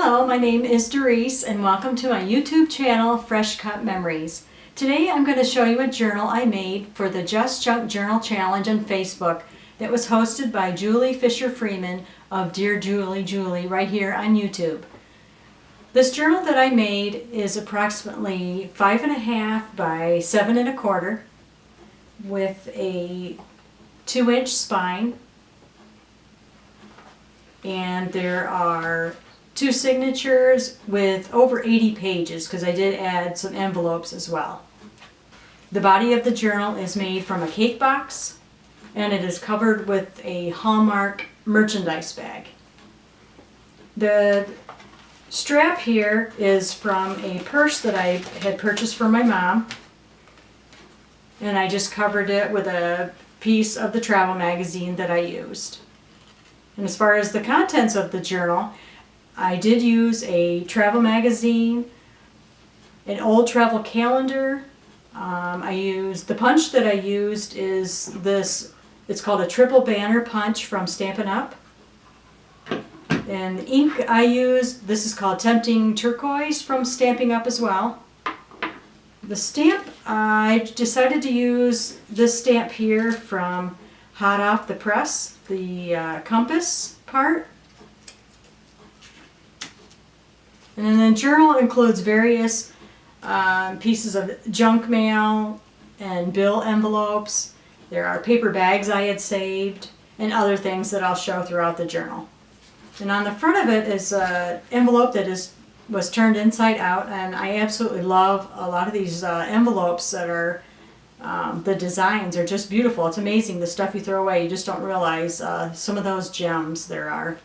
Hello, my name is Doris and welcome to my YouTube channel, Fresh Cut Memories. Today I'm going to show you a journal I made for the Just Junk Journal Challenge on Facebook that was hosted by Julie Fisher-Freeman of Dear Julie Julie right here on YouTube. This journal that I made is approximately 5.5 by 7.25 with a 2-inch spine, and there are 2 signatures with over 80 pages because I did add some envelopes as well. The body of the journal is made from a cake box and it is covered with a Hallmark merchandise bag. The strap here is from a purse that I had purchased for my mom, and I just covered it with a piece of the travel magazine that I used. And as far as the contents of the journal, I did use a travel magazine, an old travel calendar. The punch that I used is this, it's called a triple banner punch from Stampin' Up. And the ink I used, this is called Tempting Turquoise from Stampin' Up as well. The stamp, I decided to use this stamp here from Hot Off the Press, the compass part. And then the journal includes various pieces of junk mail and bill envelopes. There are paper bags I had saved and other things that I'll show throughout the journal. And on the front of it is an envelope that was turned inside out, and I absolutely love a lot of these envelopes that are, the designs are just beautiful. It's amazing the stuff you throw away. You just don't realize some of those gems there are.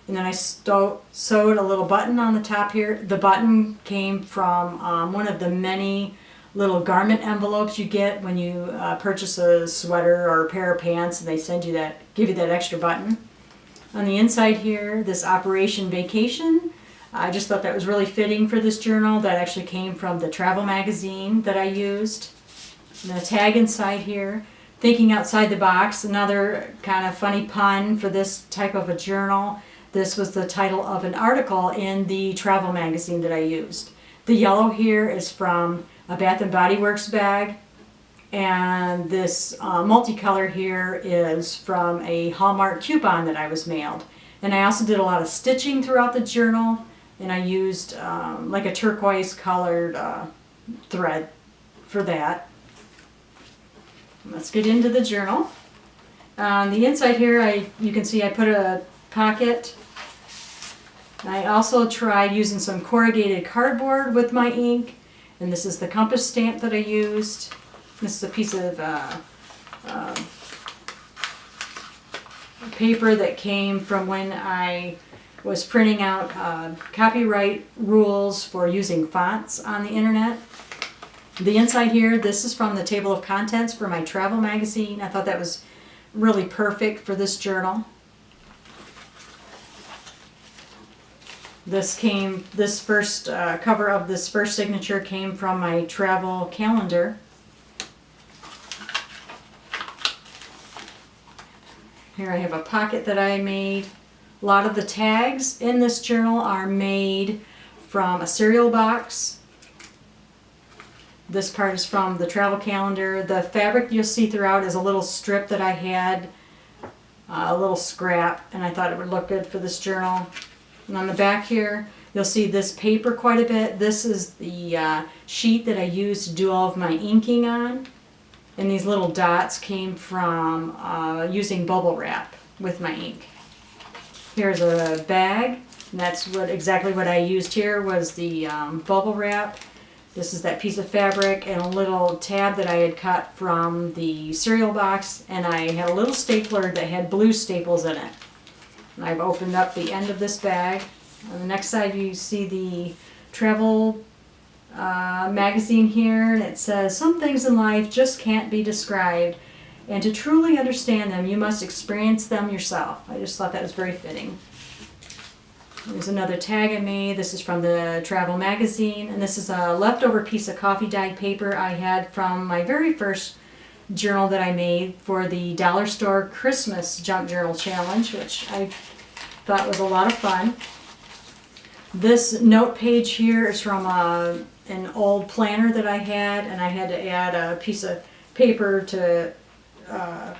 And then I sewed a little button on the top here. The button came from one of the many little garment envelopes you get when you purchase a sweater or a pair of pants, and they send you that, give you that extra button. On the inside here, this Operation Vacation. I just thought that was really fitting for this journal. That actually came from the travel magazine that I used. And the tag inside here, Thinking Outside the Box, another kind of funny pun for this type of a journal. This was the title of an article in the travel magazine that I used. The yellow here is from a Bath & Body Works bag, and this multicolor here is from a Hallmark coupon that I was mailed. And I also did a lot of stitching throughout the journal, and I used like a turquoise colored thread for that. Let's get into the journal. On the inside here, you can see I put a pocket. I also tried using some corrugated cardboard with my ink, and this is the compass stamp that I used. This is a piece of paper that came from when I was printing out copyright rules for using fonts on the internet. The inside here, this is from the table of contents for my travel magazine. I thought that was really perfect for this journal. This first cover of this first signature came from my travel calendar. Here I have a pocket that I made. A lot of the tags in this journal are made from a cereal box. This part is from the travel calendar. The fabric you'll see throughout is a little strip that I had, a little scrap, and I thought it would look good for this journal. And on the back here, you'll see this paper quite a bit. This is the sheet that I used to do all of my inking on. And these little dots came from using bubble wrap with my ink. Here's a bag, and that's exactly what I used here was the bubble wrap. This is that piece of fabric and a little tab that I had cut from the cereal box, and I had a little stapler that had blue staples in it. And I've opened up the end of this bag. On the next side you see the travel magazine here, and it says, "Some things in life just can't be described, and to truly understand them you must experience them yourself." I just thought that was very fitting. There's another tag I made. This is from the travel magazine, and this is a leftover piece of coffee dyed paper I had from my very first journal that I made for the dollar store Christmas junk journal challenge, which I thought was a lot of fun. This note page here is from an old planner that I had, and I had to add a piece of paper to have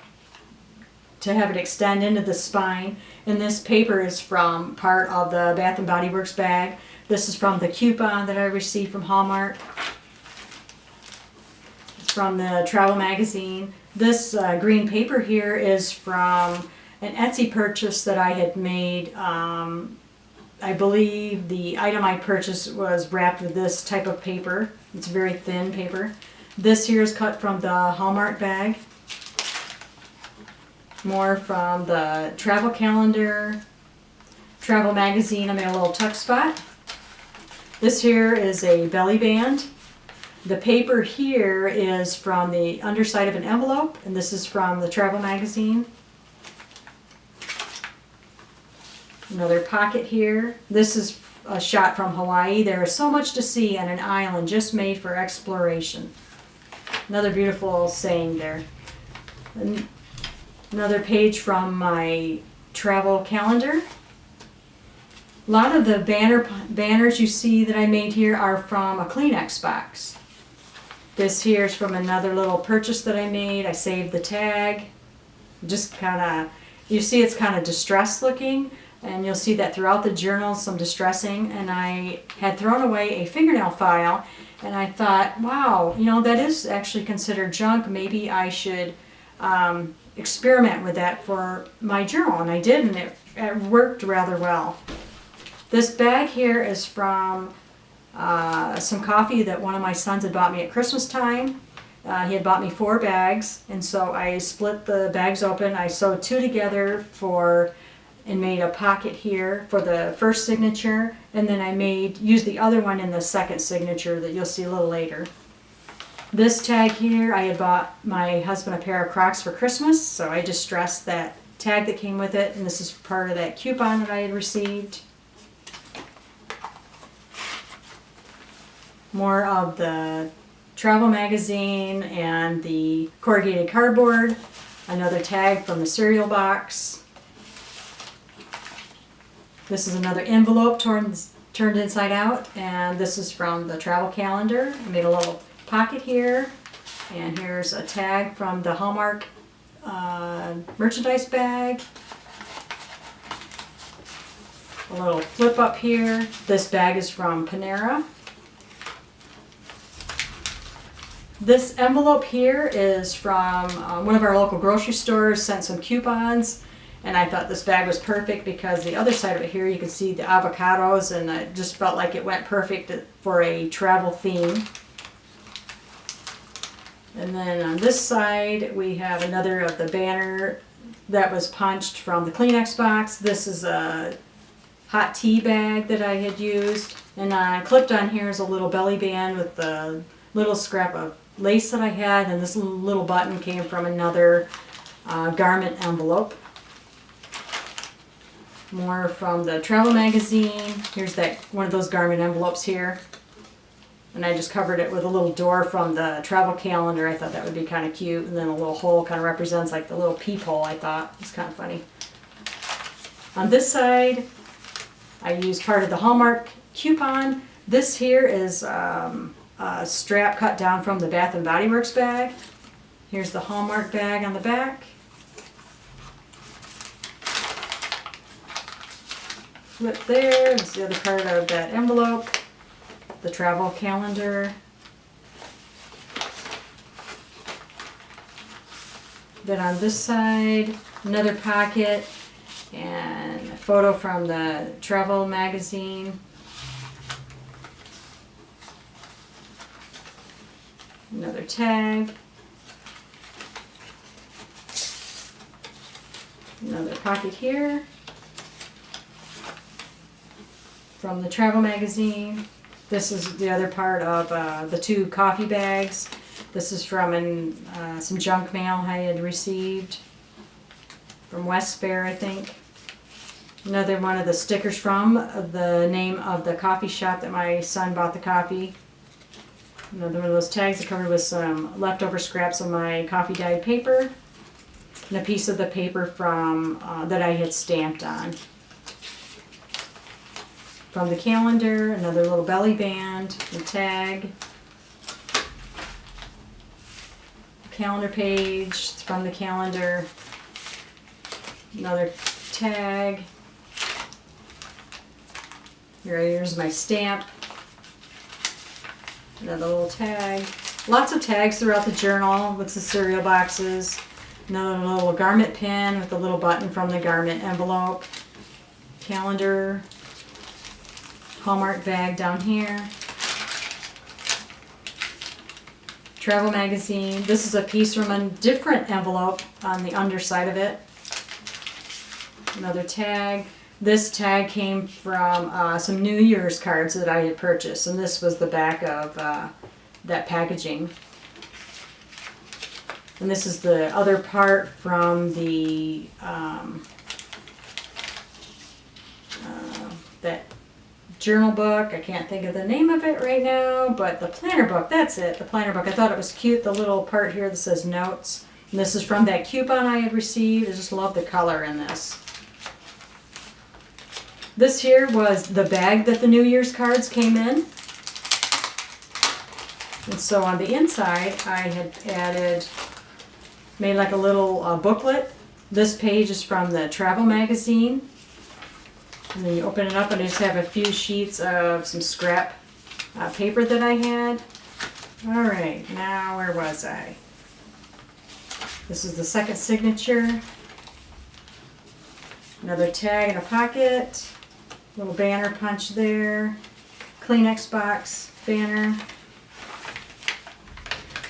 it extend into the spine. And this paper is from part of the Bath and Body Works bag. This is from the coupon that I received from Hallmark. It's from the travel magazine. This green paper here is from an Etsy purchase that I had made. I believe the item I purchased was wrapped with this type of paper. It's very thin paper. This here is cut from the Hallmark bag. More from the travel calendar, travel magazine. I made a little tuck spot. This here is a belly band. The paper here is from the underside of an envelope, and this is from the travel magazine. Another pocket here. This is a shot from Hawaii. There is so much to see on an island just made for exploration. Another beautiful saying there. And another page from my travel calendar. A lot of the banners you see that I made here are from a Kleenex box. This here is from another little purchase that I made. I saved the tag. Just kind of, you see it's kind of distressed looking, and you'll see that throughout the journal, some distressing. And I had thrown away a fingernail file, and I thought, wow, you know, that is actually considered junk. Maybe I should experiment with that for my journal, and I did, and it worked rather well. This bag here is from some coffee that one of my sons had bought me at Christmas time. He had bought me 4 bags, and so I split the bags open. I sewed 2 together and made a pocket here for the first signature, and then I used the other one in the second signature that you'll see a little later. This tag here, I had bought my husband a pair of Crocs for Christmas, so I distressed that tag that came with it, and this is part of that coupon that I had received. More of the travel magazine and the corrugated cardboard. Another tag from the cereal box. This is another envelope turned inside out, and this is from the travel calendar. I made a little pocket here, and here's a tag from the Hallmark merchandise bag. A little flip up here. This bag is from Panera. This envelope here is from one of our local grocery stores, sent some coupons, and I thought this bag was perfect because the other side of it here you can see the avocados, and it just felt like it went perfect for a travel theme. And then on this side we have another of the banner that was punched from the Kleenex box. This is a hot tea bag that I had used, and clipped on here is a little belly band with the little scrap of lace that I had, and this little button came from another garment envelope. More from the travel magazine. Here's one of those garment envelopes here, and I just covered it with a little door from the travel calendar. I thought that would be kind of cute, and then a little hole kind of represents like the little peephole. I thought it's kind of funny. On this side I used part of the Hallmark coupon. This here is a strap cut down from the Bath and Body Works bag. Here's the Hallmark bag on the back. Flip there. This is the other part of that envelope. The travel calendar. Then on this side, another pocket and a photo from the travel magazine. Another tag. Another pocket here from the travel magazine. This is the other part of the 2 coffee bags. This is from some junk mail I had received from West Fair, I think. Another one of the stickers from the name of the coffee shop that my son bought the coffee. Another one of those tags covered with some leftover scraps of my coffee dyed paper, and a piece of the paper from that I had stamped on. from the calendar, another little belly band, the tag. Calendar page, it's from the calendar. Another tag. Here's my stamp. Another little tag. Lots of tags throughout the journal with the cereal boxes. Another little garment pin with a little button from the garment envelope. Calendar. Hallmark bag down here. Travel magazine. This is a piece from a different envelope on the underside of it. Another tag. This tag came from some New Year's cards that I had purchased, and this was the back of that packaging. And this is the other part from the that journal book. I can't think of the name of it right now, but the planner book, that's it, the planner book. I thought it was cute, the little part here that says notes. And this is from that coupon I had received. I just love the color in this. This here was the bag that the New Year's cards came in. And so on the inside, I had made like a little booklet. This page is from the travel magazine. And then you open it up and I just have a few sheets of some scrap paper that I had. Alright, now where was I? This is the second signature. Another tag in a pocket. Little banner punch there. Kleenex box banner.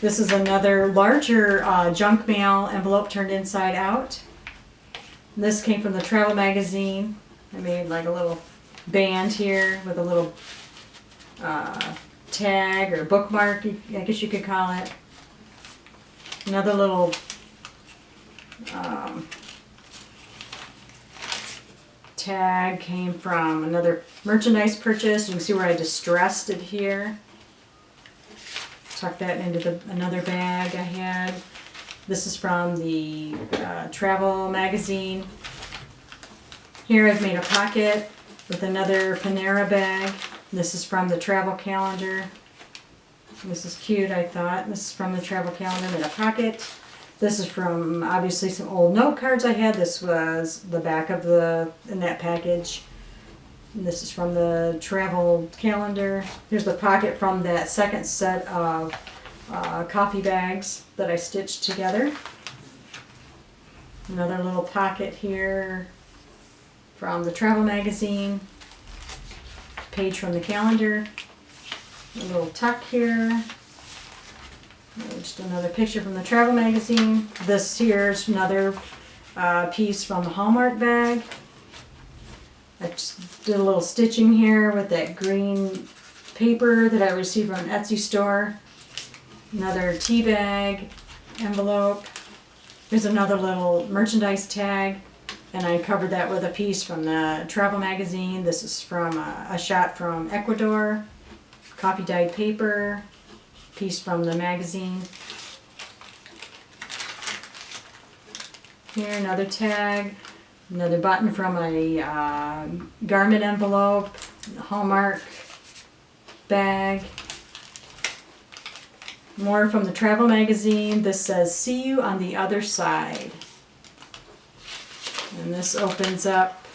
This is another larger junk mail envelope turned inside out. This came from the travel magazine. I made like a little band here with a little tag or bookmark, I guess you could call it. Another little tag came from another merchandise purchase. You can see where I distressed it here. Tuck that into another bag I had. This is from the travel magazine. Here I've made a pocket with another Panera bag. This is from the travel calendar. This is cute, I thought. This is from the travel calendar, made a pocket. This is from obviously some old note cards I had. This was the back of in that package. And this is from the travel calendar. Here's the pocket from that second set of coffee bags that I stitched together. Another little pocket here from the travel magazine. Page from the calendar. A little tuck here. Just another picture from the travel magazine. This here's another piece from the Hallmark bag. I just did a little stitching here with that green paper that I received from an Etsy store. Another tea bag envelope. Here's another little merchandise tag, and I covered that with a piece from the travel magazine. This is from a shot from Ecuador. Coffee dyed paper. Piece from the magazine. Here another tag, another button from a garment envelope, Hallmark bag. More from the travel magazine. This says, "See you on the other side." And this opens up,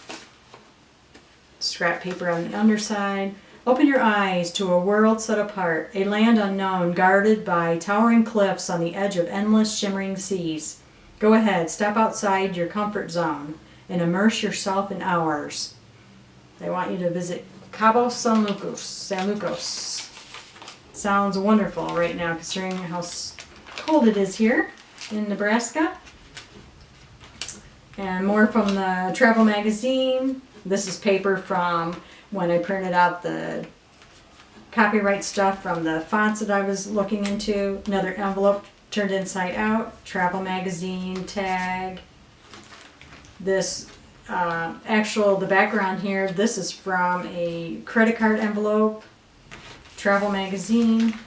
scrap paper on the underside. Open your eyes to a world set apart, a land unknown, guarded by towering cliffs on the edge of endless shimmering seas. Go ahead, step outside your comfort zone and immerse yourself in ours. They want you to visit Cabo San Lucas. Sounds wonderful right now considering how cold it is here in Nebraska. And more from the travel magazine. This is paper from when I printed out the copyright stuff from the fonts that I was looking into. Another envelope turned inside out. Travel magazine tag. This the background here, this is from a credit card envelope. Travel magazine.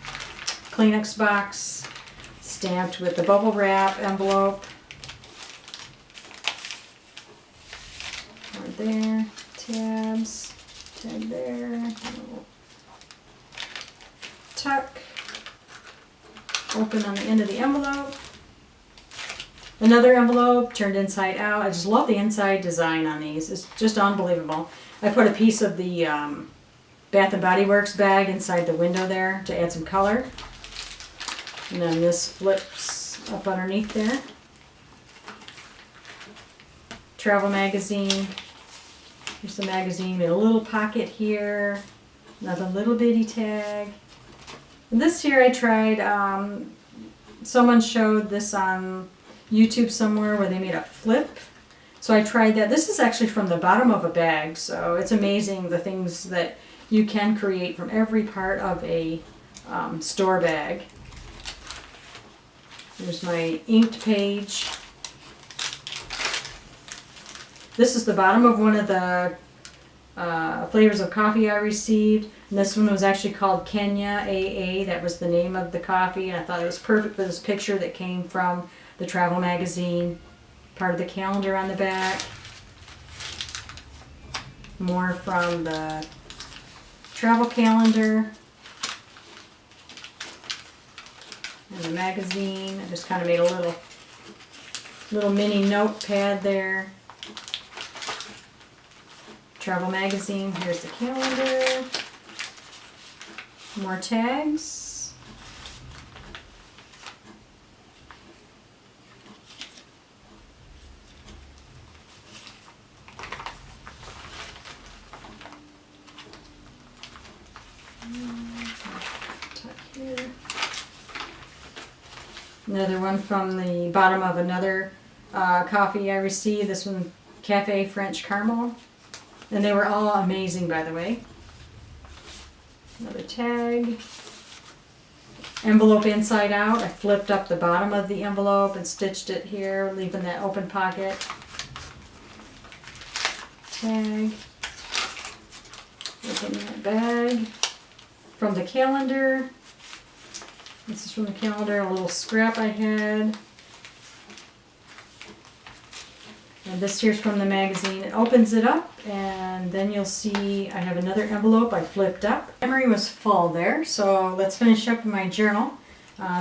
Kleenex box. Stamped with the bubble wrap envelope. Right there. Tabs. Tag there, a little tuck, open on the end of the envelope. Another envelope turned inside out. I just love the inside design on these. It's just unbelievable. I put a piece of the Bath & Body Works bag inside the window there to add some color. And then this flips up underneath there. Travel magazine. Here's the magazine. Made a little pocket here. Another little bitty tag. And this here I tried, someone showed this on YouTube somewhere where they made a flip. So I tried that. This is actually from the bottom of a bag, so it's amazing the things that you can create from every part of a store bag. Here's my inked page. This is the bottom of one of the flavors of coffee I received. And this one was actually called Kenya AA. That was the name of the coffee. And I thought it was perfect for this picture that came from the travel magazine. Part of the calendar on the back. More from the travel calendar. And the magazine. I just kind of made a little mini notepad there. Travel magazine. Here's the calendar. More tags. Here. Another one from the bottom of another coffee I received. This one, Cafe French Caramel. And they were all amazing, by the way. Another tag. Envelope inside out. I flipped up the bottom of the envelope and stitched it here, leaving that open pocket. Tag. Open that bag. From the calendar. This is from the calendar, a little scrap I had. And this here's from the magazine. It opens it up, and then you'll see I have another envelope I flipped up. Memory was full there, so let's finish up my journal.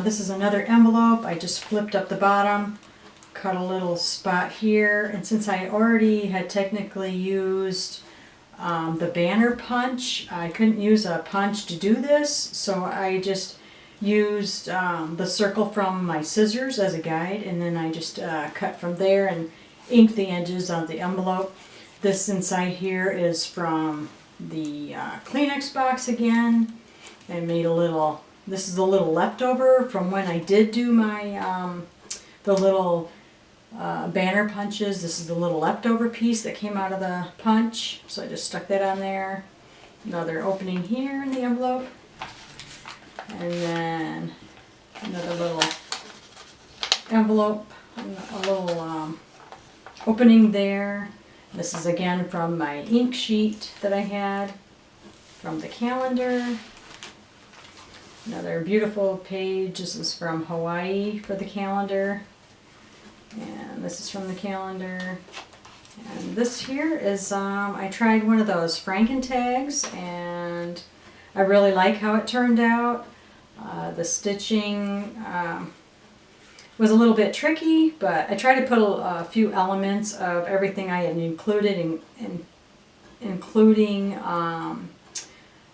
This is another envelope. I just flipped up the bottom, cut a little spot here, and since I already had technically used the banner punch, I couldn't use a punch to do this, so I just used the circle from my scissors as a guide, and then I just cut from there and ink the edges of the envelope. This inside here is from the Kleenex box again. I made a little, this is a little leftover from when I did do my, the little banner punches. This is the little leftover piece that came out of the punch. So I just stuck that on there. Another opening here in the envelope. And then another little envelope, a little opening there. This is again from my ink sheet that I had from the calendar. Another beautiful page. This is from Hawaii for the calendar. And this is from the calendar. And this here is, I tried one of those Franken tags, and I really like how it turned out. The stitching was a little bit tricky, but I tried to put a few elements of everything I had included, including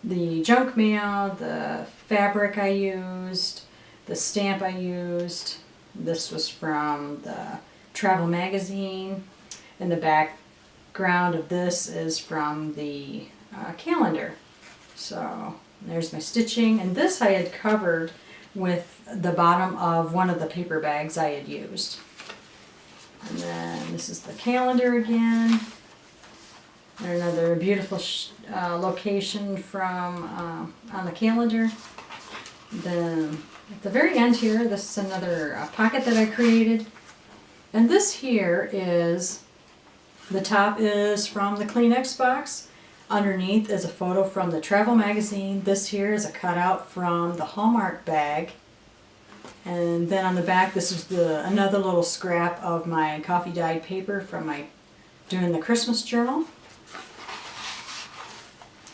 the junk mail, the fabric I used, the stamp I used. This was from the travel magazine, and the background of this is from the calendar. So there's my stitching, and this I had covered with the bottom of one of the paper bags I had used. And then this is the calendar again. And another beautiful location from on the calendar. Then at the very end here, this is another pocket that I created. And this here is, the top is from the Kleenex box. Underneath is a photo from the travel magazine. This here is a cutout from the Hallmark bag. And then on the back, this is another little scrap of my coffee dyed paper from my doing the Christmas journal.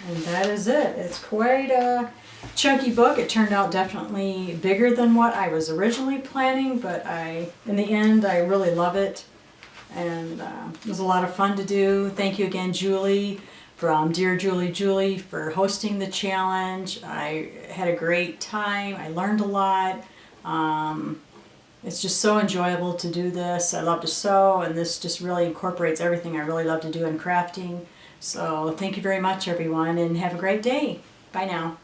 And that is it. It's quite a chunky book. It turned out definitely bigger than what I was originally planning, but in the end, I really love it. And it was a lot of fun to do. Thank you again, Julie, from Dear Julie Julie, for hosting the challenge. I had a great time. I learned a lot. It's just so enjoyable to do this. I love to sew, and this just really incorporates everything I really love to do in crafting. So thank you very much, everyone, and have a great day. Bye now.